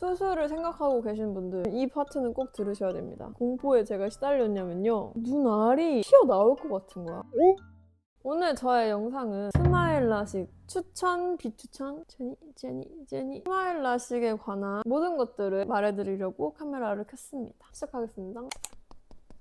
수술을 생각하고 계신 분들 이 파트는 꼭 들으셔야 됩니다. 공포에 제가 시달렸냐면요, 눈알이 튀어나올 것 같은 거야. 오늘 저의 영상은 스마일 라식 추천, 비추천, 제니 스마일 라식에 관한 모든 것들을 말해드리려고 카메라를 켰습니다. 시작하겠습니다.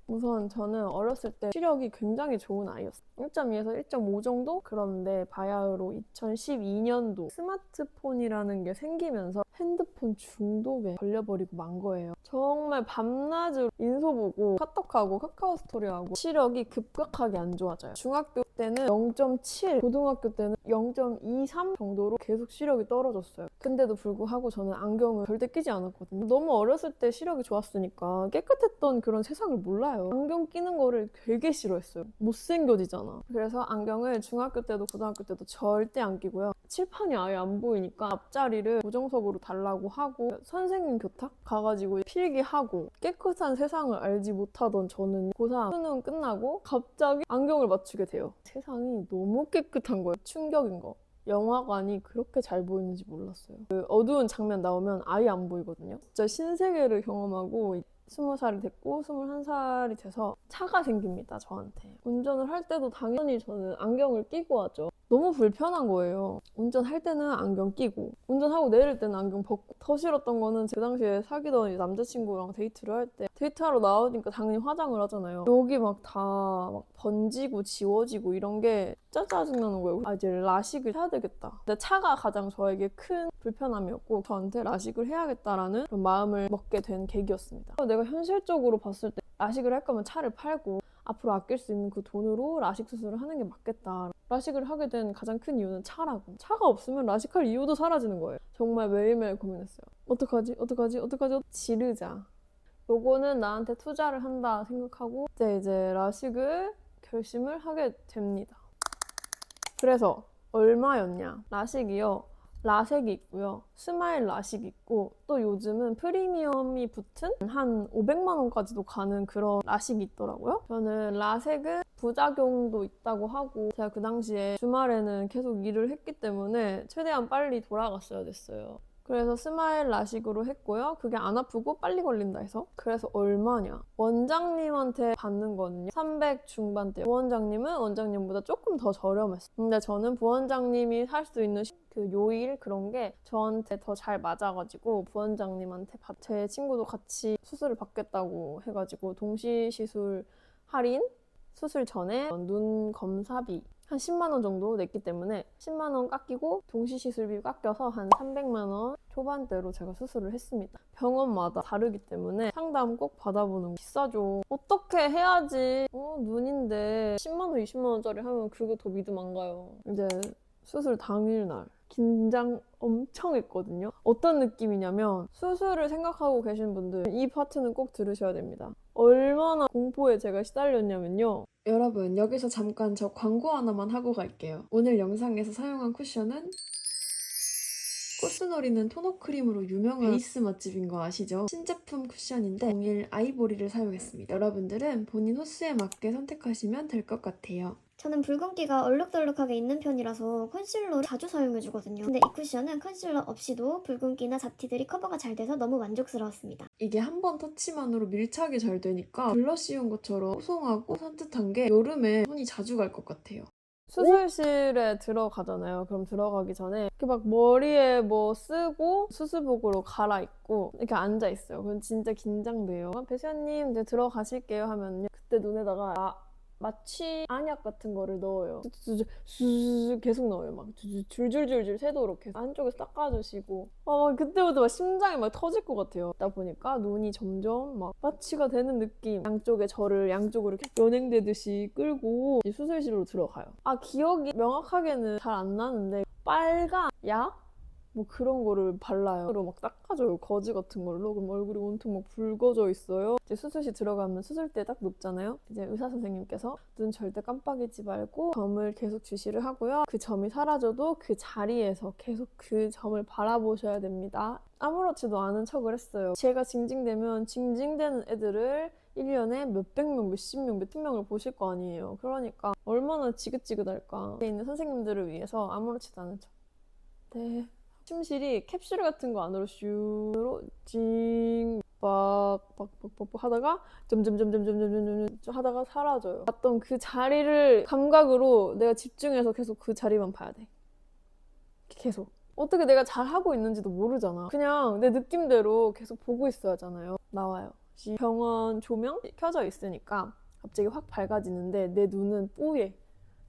우선 저는 어렸을 때 시력이 굉장히 좋은 아이였어요. 1.2에서 1.5 정도? 그런데 바야흐로 2012년도 스마트폰이라는 게 생기면서 핸드폰 중독에 걸려버리고 만 거예요. 정말 밤낮으로 인소 보고 카톡하고 카카오 스토리하고 시력이 급격하게 안 좋아져요. 중학교 때는 0.7, 고등학교 때는 0.23 정도로 계속 시력이 떨어졌어요. 근데도 불구하고 저는 안경을 절대 끼지 않았거든요. 너무 어렸을 때 시력이 좋았으니까 깨끗했던 그런 세상을 몰라요. 안경 끼는 거를 되게 싫어했어요. 못생겨지잖아. 그래서 안경을 중학교 때도 고등학교 때도 절대 안 끼고요. 칠판이 아예 안 보이니까 앞자리를 고정석으로 달라고 하고 선생님 교탁 가가지고 필기하고 깨끗한 세상을 알지 못하던 저는 고3 수능 끝나고 갑자기 안경을 맞추게 돼요. 세상이 너무 깨끗한 거예요. 충격인 거. 영화관이 그렇게 잘 보이는지 몰랐어요. 그 어두운 장면 나오면 아예 안 보이거든요. 진짜 신세계를 경험하고 20살이 됐고 21살이 돼서 차가 생깁니다, 저한테. 운전을 할 때도 당연히 저는 안경을 끼고 하죠. 너무 불편한 거예요. 운전할 때는 안경 끼고 운전하고 내릴 때는 안경 벗고. 더 싫었던 거는 그 당시에 사귀던 남자친구랑 데이트를 할 때 데이트하러 나오니까 당연히 화장을 하잖아요. 여기 막 다 번지고 지워지고 이런 게 진짜 짜증나는 거예요. 아, 이제 라식을 해야 되겠다. 근데 차가 가장 저에게 큰 불편함이었고 저한테 라식을 해야겠다라는 그런 마음을 먹게 된 계기였습니다. 내가 현실적으로 봤을 때 라식을 할 거면 차를 팔고 앞으로 아낄 수 있는 그 돈으로 라식 수술을 하는 게 맞겠다. 라식을 하게 된 가장 큰 이유는 차라고. 차가 없으면 라식할 이유도 사라지는 거예요. 정말 매일매일 고민했어요. 어떡하지? 지르자. 요거는 나한테 투자를 한다 생각하고 이제 라식을 결심을 하게 됩니다. 그래서 얼마였냐? 라식이요. 라섹이 있고요. 스마일 라식이 있고 또 요즘은 프리미엄이 붙은 한 500만 원까지도 가는 그런 라식이 있더라고요. 저는 라섹은 부작용도 있다고 하고 제가 그 당시에 주말에는 계속 일을 했기 때문에 최대한 빨리 돌아갔어야 됐어요. 그래서 스마일 라식으로 했고요. 그게 안 아프고 빨리 걸린다 해서. 그래서 얼마냐? 원장님한테 받는 거는요, 300 중반대. 부원장님은 원장님보다 조금 더 저렴했어요. 근데 저는 부원장님이 살 수 있는 그 요일 그런 게 저한테 더 잘 맞아가지고 부원장님한테 제 친구도 같이 수술을 받겠다고 해가지고 동시 시술 할인, 수술 전에 눈 검사비 한 10만 원 정도 냈기 때문에 10만 원 깎이고 동시 시술비 깎여서 한 300만 원 초반대로 제가 수술을 했습니다. 병원마다 다르기 때문에 상담 꼭 받아보는 거. 비싸죠. 어떻게 해야지 눈인데 10만 원, 20만 원짜리 하면 그게 더 믿음 안 가요. 이제 수술 당일날 긴장 엄청 했거든요. 어떤 느낌이냐면 수술을 생각하고 계신 분들 이 파트는 꼭 들으셔야 됩니다. 얼마나 공포에 제가 시달렸냐면요. 여러분, 여기서 잠깐 저 광고 하나만 하고 갈게요. 오늘 영상에서 사용한 쿠션은 코스놀이는 토너 크림으로 유명한 베이스 맛집인 거 아시죠? 신제품 쿠션인데 01 아이보리를 사용했습니다. 여러분들은 본인 호수에 맞게 선택하시면 될 것 같아요. 저는 붉은기가 얼룩덜룩하게 있는 편이라서 컨실러를 자주 사용해주거든요. 근데 이 쿠션은 컨실러 없이도 붉은기나 잡티들이 커버가 잘 돼서 너무 만족스러웠습니다. 이게 한 번 터치만으로 밀착이 잘 되니까 블러쉬용 것처럼 뽀송하고 산뜻한 게 여름에 손이 자주 갈 것 같아요. 수술실에 들어가잖아요. 그럼 들어가기 전에 이렇게 막 머리에 뭐 쓰고 수술복으로 갈아입고 이렇게 앉아있어요. 그럼 진짜 긴장돼요. 배수연님 이제 들어가실게요 하면요, 그때 눈에다가 마취 안약 같은 거를 넣어요. 계속 넣어요. 막 줄줄줄줄 새도록 해서 안쪽에서 닦아주시고 그때부터 막 심장이 막 터질 것 같아요. 그러다 보니까 눈이 점점 막 마취가 되는 느낌. 양쪽에 저를 양쪽으로 이렇게 연행되듯이 끌고 수술실로 들어가요. 기억이 명확하게는 잘 안 나는데 빨간 약? 뭐 그런 거를 발라요. 그리고 막 닦아줘요. 거즈 같은 걸로. 그럼 얼굴이 온통 막 붉어져 있어요. 이제 수술실 들어가면 수술대 딱 눕잖아요. 이제 의사 선생님께서 눈 절대 깜빡이지 말고 점을 계속 주시를 하고요. 그 점이 사라져도 그 자리에서 계속 그 점을 바라보셔야 됩니다. 아무렇지도 않은 척을 했어요. 제가 징징대면 징징대는 애들을 1년에 몇백 명, 몇십 명, 몇천 명을 보실 거 아니에요. 그러니까 얼마나 지긋지긋할까. 앞에 있는 선생님들을 위해서 아무렇지도 않은 척. 네. 침실이 캡슐 같은 거 안으로 슈로 찡 빡빡빡빡 하다가 점점점점점점점 하다가 사라져요. 봤던 그 자리를 감각으로 내가 집중해서 계속 그 자리만 봐야 돼. 계속. 어떻게 내가 잘하고 있는지도 모르잖아. 그냥 내 느낌대로 계속 보고 있어야 하잖아요. 나와요. 병원 조명 켜져 있으니까 갑자기 확 밝아지는데 내 눈은 뽀얘.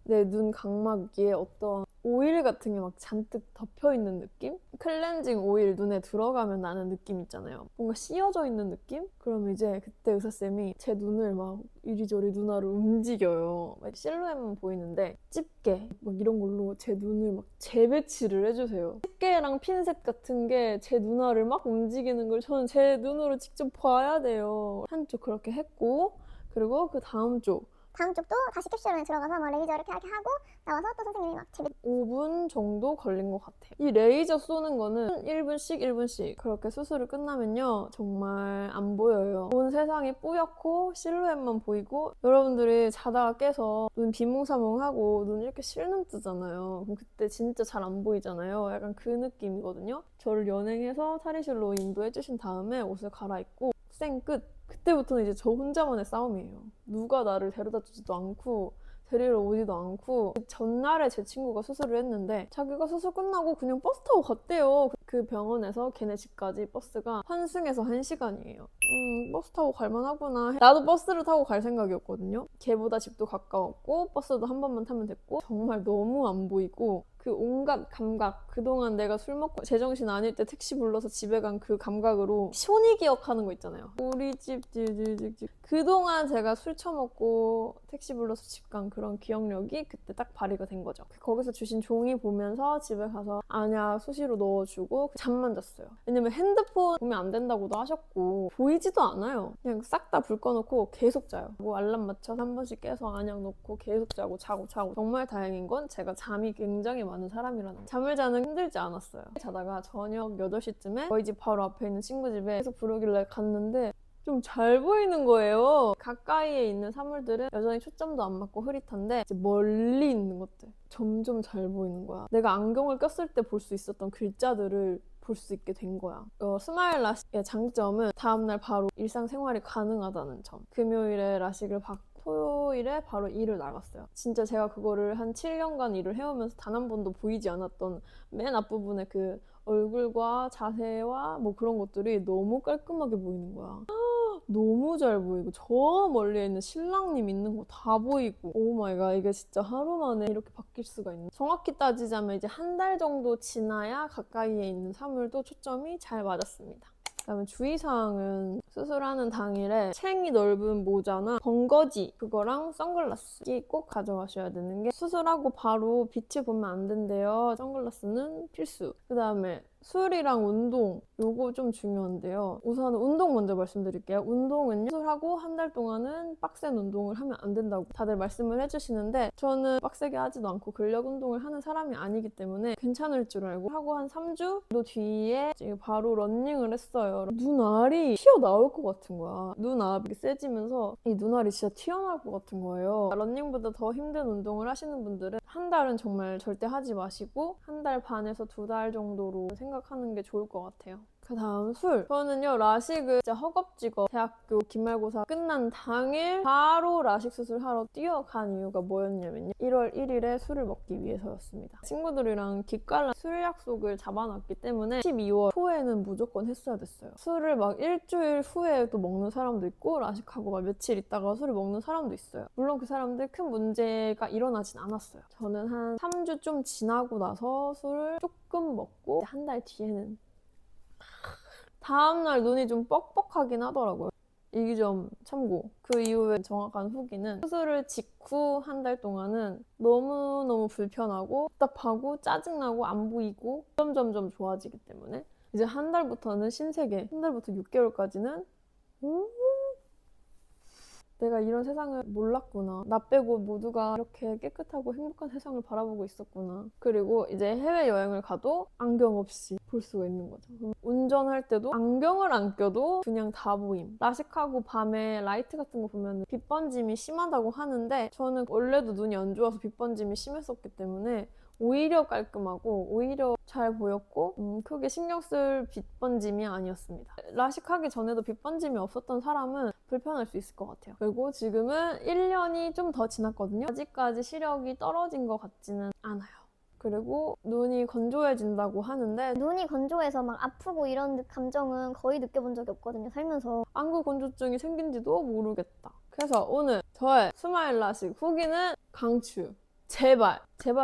내 눈 각막 위에 어떤 오일 같은 게 막 잔뜩 덮여있는 느낌? 클렌징 오일 눈에 들어가면 나는 느낌 있잖아요. 뭔가 씌어져 있는 느낌? 그럼 이제 그때 의사쌤이 제 눈을 막 이리저리 눈알을 움직여요. 막 실루엣만 보이는데 집게 막 이런 걸로 제 눈을 막 재배치를 해주세요. 집게랑 핀셋 같은 게 제 눈알을 막 움직이는 걸 저는 제 눈으로 직접 봐야 돼요. 한쪽 그렇게 했고 그리고 그 다음 쪽 다음 쪽도 다시 캡슐에 들어가서 뭐 레이저 이렇게 하고 나와서 또 선생님이 막 재배 5분 정도 걸린 것 같아요. 이 레이저 쏘는 거는 1분씩 그렇게 수술을 끝나면요 정말 안 보여요. 온 세상이 뿌옇고 실루엣만 보이고 여러분들이 자다가 깨서 눈 비몽사몽하고 눈 이렇게 실눈 뜨잖아요. 그럼 그때 진짜 잘 안 보이잖아요. 약간 그 느낌이거든요. 저를 연행해서 탈의실로 인도해 주신 다음에 옷을 갈아입고 쌩 끝. 그때부터는 이제 저 혼자만의 싸움이에요. 누가 나를 데려다 주지도 않고 데리러 오지도 않고 전날에 제 친구가 수술을 했는데 자기가 수술 끝나고 그냥 버스 타고 갔대요. 그 병원에서 걔네 집까지 버스가 환승해서 1시간이에요. 버스 타고 갈만하구나. 나도 버스를 타고 갈 생각이었거든요. 걔보다 집도 가까웠고 버스도 한 번만 타면 됐고 정말 너무 안 보이고 그 온갖 감각 그동안 내가 술 먹고 제정신 아닐 때 택시 불러서 집에 간 그 감각으로 손이 기억하는 거 있잖아요. 우리 집 그동안 제가 술 처먹고 택시 불러서 집 간 그런 기억력이 그때 딱 발휘가 된 거죠. 거기서 주신 종이 보면서 집에 가서 안약 수시로 넣어주고 잠만 잤어요. 왜냐면 핸드폰 보면 안 된다고도 하셨고 보이지도 않아요. 그냥 싹 다 불 꺼놓고 계속 자요. 뭐 알람 맞춰서 한 번씩 깨서 안약 넣고 계속 자고 정말 다행인 건 제가 잠이 굉장히 많은 사람이라는 거. 잠을 자는 힘들지 않았어요. 자다가 저녁 8시쯤에 저희 집 바로 앞에 있는 친구 집에 계속 부르길래 갔는데 좀 잘 보이는 거예요. 가까이에 있는 사물들은 여전히 초점도 안 맞고 흐릿한데 이제 멀리 있는 것들 점점 잘 보이는 거야. 내가 안경을 꼈을 때 볼 수 있었던 글자들을 볼 수 있게 된 거야. 스마일 라식의 장점은 다음날 바로 일상생활이 가능하다는 점. 금요일에 라식을 받고 토요일에 바로 일을 나갔어요. 진짜 제가 그거를 한 7년간 일을 해오면서 단 한 번도 보이지 않았던 맨 앞부분에 그 얼굴과 자세와 뭐 그런 것들이 너무 깔끔하게 보이는 거야. 너무 잘 보이고 저 멀리에 있는 신랑님 있는 거 다 보이고 오 마이 갓 이게 진짜 하루 만에 이렇게 바뀔 수가 있네. 정확히 따지자면 이제 한 달 정도 지나야 가까이에 있는 사물도 초점이 잘 맞았습니다. 그다음에 주의사항은 수술하는 당일에 챙이 넓은 모자나 번거지 그거랑 선글라스 꼭 가져가셔야 되는 게 수술하고 바로 빛을 보면 안 된대요. 선글라스는 필수. 그다음에 술이랑 운동 요거 좀 중요한데요. 우선 운동 먼저 말씀드릴게요. 운동은요 수술하고 한 달 동안은 빡센 운동을 하면 안 된다고 다들 말씀을 해주시는데 저는 빡세게 하지도 않고 근력 운동을 하는 사람이 아니기 때문에 괜찮을 줄 알고 하고 한 3주 정도 뒤에 바로 러닝을 했어요. 눈알이 튀어나올 것 같은 거야. 눈압이 세지면서 이 눈알이 진짜 튀어나올 것 같은 거예요. 러닝보다 더 힘든 운동을 하시는 분들은 한 달은 정말 절대 하지 마시고 한 달 반에서 2달 정도로 생각하는 게 좋을 것 같아요. 그 다음 술. 저는요 라식을 진짜 허겁지겁 대학교 기말고사 끝난 당일 바로 라식 수술하러 뛰어간 이유가 뭐였냐면요. 1월 1일에 술을 먹기 위해서였습니다. 친구들이랑 기깔난 술 약속을 잡아놨기 때문에 12월 초에는 무조건 했어야 됐어요. 술을 막 일주일 후에 또 먹는 사람도 있고 라식하고 막 며칠 있다가 술을 먹는 사람도 있어요. 물론 그 사람들 큰 문제가 일어나진 않았어요. 저는 한 3주 좀 지나고 나서 술을 조금 먹고 한 달 뒤에는 다음날 눈이 좀 뻑뻑하긴 하더라고요. 이 점 참고. 그 이후에 정확한 후기는 수술을 직후 한 달 동안은 너무너무 불편하고 답답하고 짜증나고 안 보이고 점점점 좋아지기 때문에 이제 한 달부터는 신세계, 한 달부터 6개월까지는 내가 이런 세상을 몰랐구나. 나 빼고 모두가 이렇게 깨끗하고 행복한 세상을 바라보고 있었구나. 그리고 이제 해외여행을 가도 안경 없이 볼 수가 있는 거죠. 운전할 때도 안경을 안 껴도 그냥 다 보임. 라식하고 밤에 라이트 같은 거 보면 빛 번짐이 심하다고 하는데 저는 원래도 눈이 안 좋아서 빛 번짐이 심했었기 때문에 오히려 깔끔하고 오히려 잘 보였고 크게 신경 쓸 빗번짐이 아니었습니다. 라식하기 전에도 빗번짐이 없었던 사람은 불편할 수 있을 것 같아요. 그리고 지금은 1년이 좀 더 지났거든요. 아직까지 시력이 떨어진 것 같지는 않아요. 그리고 눈이 건조해진다고 하는데 눈이 건조해서 막 아프고 이런 감정은 거의 느껴본 적이 없거든요, 살면서. 안구 건조증이 생긴지도 모르겠다. 그래서 오늘 저의 스마일 라식 후기는 강추. 제발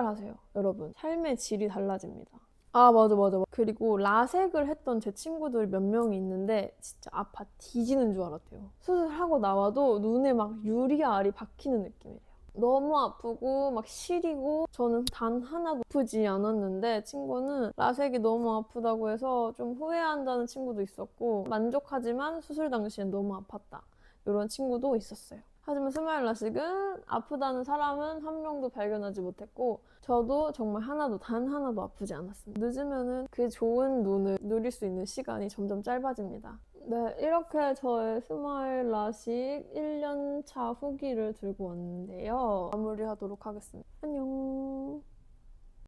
하세요, 여러분. 삶의 질이 달라집니다. 아, 맞아. 그리고 라섹을 했던 제 친구들 몇 명이 있는데 진짜 아파 뒤지는 줄 알았대요. 수술하고 나와도 눈에 막 유리알이 박히는 느낌이에요. 너무 아프고 막 시리고 저는 단 하나도 아프지 않았는데 친구는 라섹이 너무 아프다고 해서 좀 후회한다는 친구도 있었고 만족하지만 수술 당시엔 너무 아팠다. 이런 친구도 있었어요. 하지만 스마일 라식은 아프다는 사람은 한 명도 발견하지 못했고 저도 정말 단 하나도 아프지 않았습니다. 늦으면은 그 좋은 눈을 누릴 수 있는 시간이 점점 짧아집니다. 네, 이렇게 저의 스마일 라식 1년차 후기를 들고 왔는데요. 마무리하도록 하겠습니다. 안녕.